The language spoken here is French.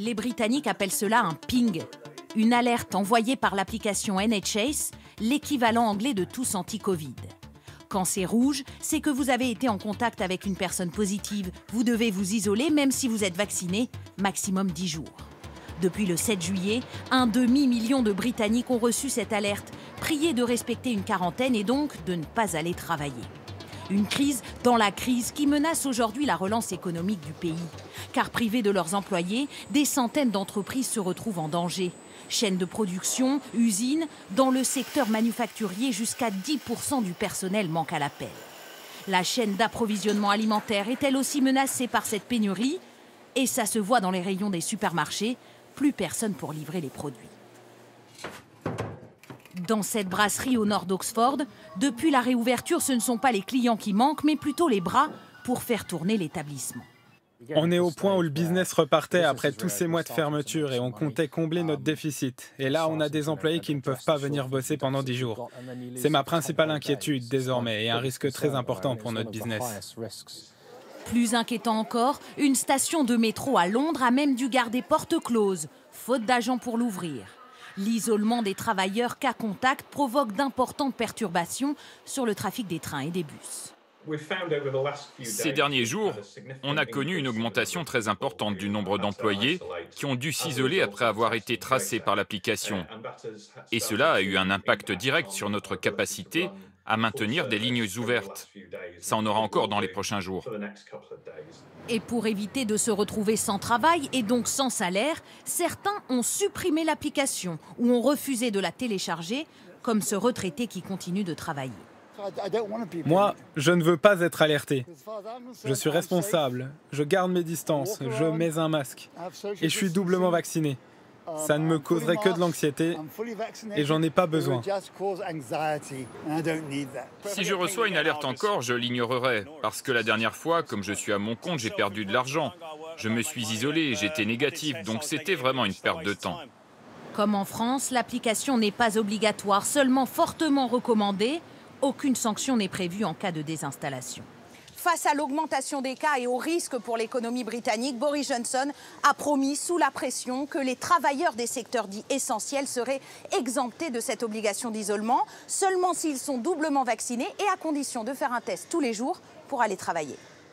Les Britanniques appellent cela un ping, une alerte envoyée par l'application NHS, l'équivalent anglais de tous anti-Covid. Quand c'est rouge, c'est que vous avez été en contact avec une personne positive. Vous devez vous isoler même si vous êtes vacciné, maximum 10 jours. Depuis le 7 juillet, un demi-million de Britanniques ont reçu cette alerte, priés de respecter une quarantaine et donc de ne pas aller travailler. Une crise dans la crise qui menace aujourd'hui la relance économique du pays. Car privés de leurs employés, des centaines d'entreprises se retrouvent en danger. Chaînes de production, usines, dans le secteur manufacturier, jusqu'à 10% du personnel manque à l'appel. La chaîne d'approvisionnement alimentaire est elle aussi menacée par cette pénurie. Et ça se voit dans les rayons des supermarchés, plus personne pour livrer les produits. Dans cette brasserie au nord d'Oxford, depuis la réouverture, ce ne sont pas les clients qui manquent, mais plutôt les bras pour faire tourner l'établissement. On est au point où le business repartait après tous ces mois de fermeture et on comptait combler notre déficit. Et là, on a des employés qui ne peuvent pas venir bosser pendant 10 jours. C'est ma principale inquiétude désormais et un risque très important pour notre business. Plus inquiétant encore, une station de métro à Londres a même dû garder porte close, faute d'agents pour l'ouvrir. L'isolement des travailleurs cas contact provoque d'importantes perturbations sur le trafic des trains et des bus. Ces derniers jours, on a connu une augmentation très importante du nombre d'employés qui ont dû s'isoler après avoir été tracés par l'application. Et cela a eu un impact direct sur notre capacité à maintenir des lignes ouvertes. Ça en aura encore dans les prochains jours. Et pour éviter de se retrouver sans travail et donc sans salaire, certains ont supprimé l'application ou ont refusé de la télécharger, comme ce retraité qui continue de travailler. Moi, je ne veux pas être alerté. Je suis responsable, je garde mes distances, je mets un masque et je suis doublement vacciné. Ça ne me causerait que de l'anxiété et j'en ai pas besoin. Si je reçois une alerte encore, je l'ignorerai. Parce que la dernière fois, comme je suis à mon compte, j'ai perdu de l'argent. Je me suis isolé, j'étais négatif, donc c'était vraiment une perte de temps. Comme en France, l'application n'est pas obligatoire, seulement fortement recommandée. Aucune sanction n'est prévue en cas de désinstallation. Face à l'augmentation des cas et au risque pour l'économie britannique, Boris Johnson a promis sous la pression que les travailleurs des secteurs dits essentiels seraient exemptés de cette obligation d'isolement, seulement s'ils sont doublement vaccinés et à condition de faire un test tous les jours pour aller travailler.